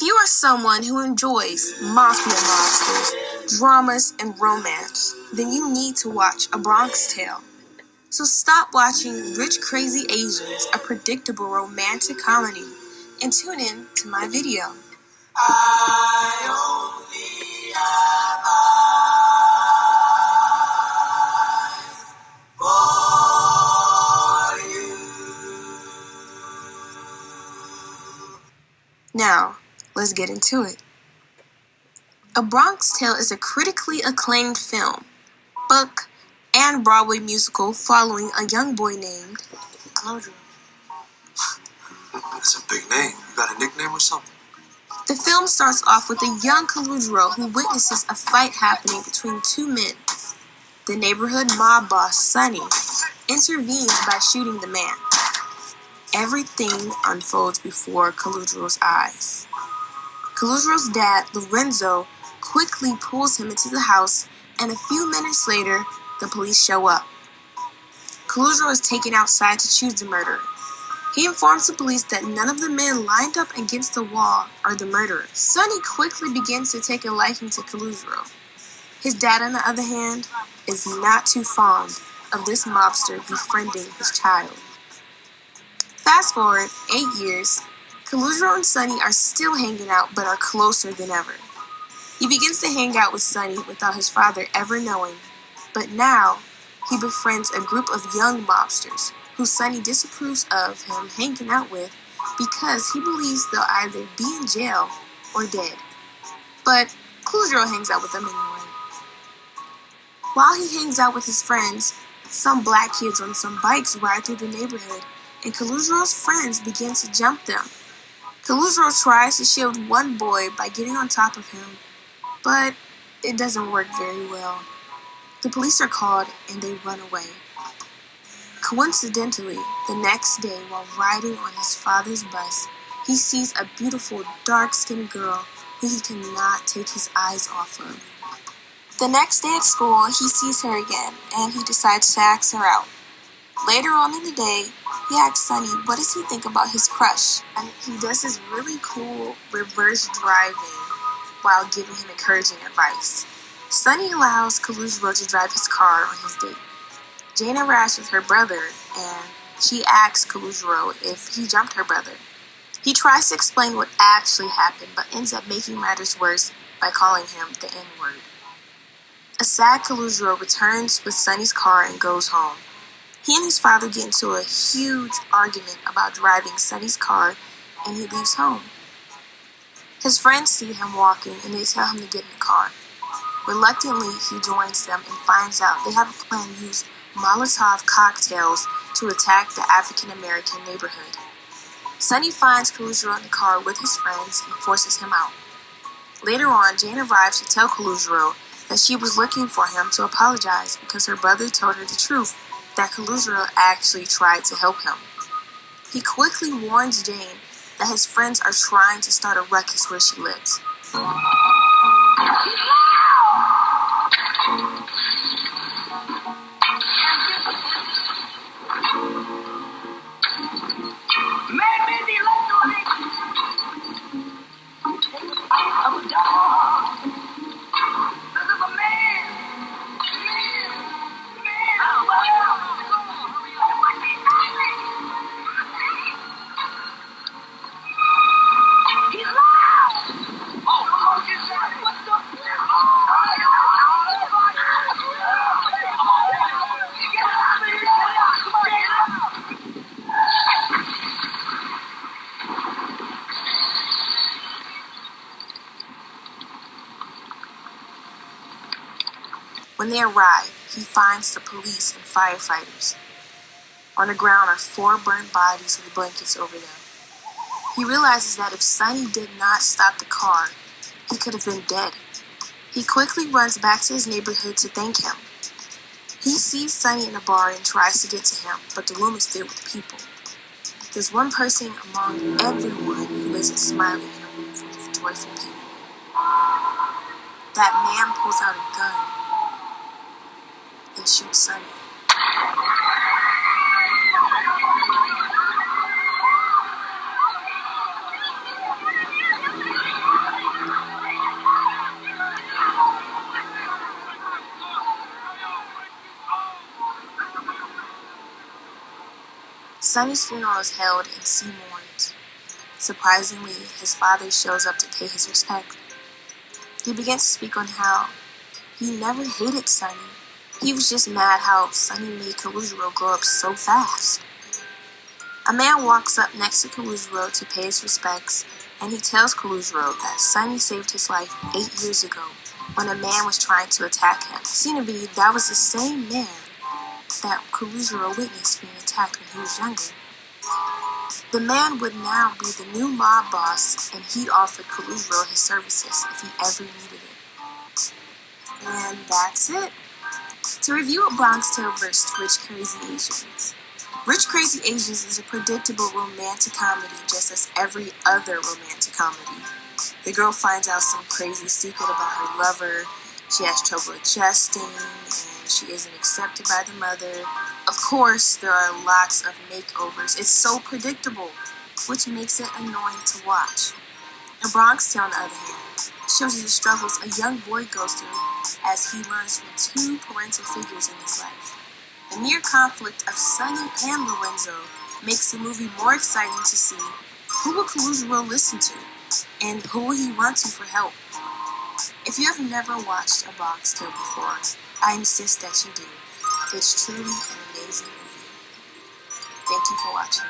If you are someone who enjoys mafia monsters, dramas, and romance, then you need to watch A Bronx Tale. So stop watching Rich Crazy Asians, a predictable romantic comedy, and tune in to my video. I only have eyes for you. Now, let's get into it. A Bronx Tale is a critically acclaimed film, book, and Broadway musical following a young boy named Clodro. That's a big name. You got a nickname or something? The film starts off with a young Clodro who witnesses a fight happening between two men. The neighborhood mob boss, Sonny, intervenes by shooting the man. Everything unfolds before Clodro's eyes. Clodro's dad, Lorenzo, quickly pulls him into the house, and a few minutes later, the police show up. Clodro is taken outside to choose the murderer. He informs the police that none of the men lined up against the wall are the murderers. Sonny quickly begins to take a liking to Clodro. His dad, on the other hand, is not too fond of this mobster befriending his child. Fast forward 8 years, Clodro and Sonny are still hanging out but are closer than ever. He begins to hang out with Sonny without his father ever knowing, but now he befriends a group of young mobsters who Sonny disapproves of him hanging out with because he believes they'll either be in jail or dead. But Clodro hangs out with them anyway. While he hangs out with his friends, some black kids on some bikes ride through the neighborhood, and Clodro's friends begin to jump them. Clodro tries to shield one boy by getting on top of him, but it doesn't work very well. The police are called and they run away. Coincidentally, the next day while riding on his father's bus, he sees a beautiful dark-skinned girl who he cannot take his eyes off of. The next day at school, he sees her again and he decides to ask her out. Later on in the day, he asks Sonny what does he think about his crush, and he does this really cool reverse driving while giving him encouraging advice. Sonny allows Clodro to drive his car on his date. Jane arrives with her brother, and she asks Clodro if he jumped her brother. He tries to explain what actually happened, but ends up making matters worse by calling him the N-word. A sad Clodro returns with Sonny's car and goes home. He and his father get into a huge argument about driving Sonny's car, and he leaves home. His friends see him walking, and they tell him to get in the car. Reluctantly, he joins them and finds out they have a plan to use Molotov cocktails to attack the African-American neighborhood. Sonny finds Clodro in the car with his friends and forces him out. Later on, Jane arrives to tell Clodro that she was looking for him to apologize because her brother told her the truth, that Clodro actually tried to help him. He quickly warns Jane that his friends are trying to start a ruckus where she lives. When they arrive, he finds the police and firefighters. On the ground are 4 burned bodies with blankets over them. He realizes that if Sonny did not stop the car, he could have been dead. He quickly runs back to his neighborhood to thank him. He sees Sonny in a bar and tries to get to him, but the room is filled with people. There's one person among everyone who isn't smiling in a room full of joyful people. That man pulls out a gun and shoots Sonny. Sonny's funeral is held and C mourns. Surprisingly, his father shows up to pay his respects. He begins to speak on how he never hated Sonny. He was just mad how Sonny made Kalujiro grow up so fast. A man walks up next to Kalujiro to pay his respects, and he tells Kalujiro that Sonny saved his life 8 years ago when a man was trying to attack him. Seen to be, that was the same man that Kalujiro witnessed being attacked when he was younger. The man would now be the new mob boss, and he'd offered Kalujiro his services if he ever needed it. And that's it. To review A Bronx Tale vs. Rich Crazy Asians. Rich Crazy Asians is a predictable romantic comedy just as every other romantic comedy. The girl finds out some crazy secret about her lover, she has trouble adjusting, and she isn't accepted by the mother. Of course, there are lots of makeovers. It's so predictable, which makes it annoying to watch. A Bronx Tale, on the other hand, shows you the struggles a young boy goes through as he learns from two parental figures in his life. The near conflict of Sonny and Lorenzo makes the movie more exciting to see who will Kalujiro listen to and who will he run to for help. If you have never watched A Bronx Tale before, I insist that you do. It's truly an amazing movie. Thank you for watching.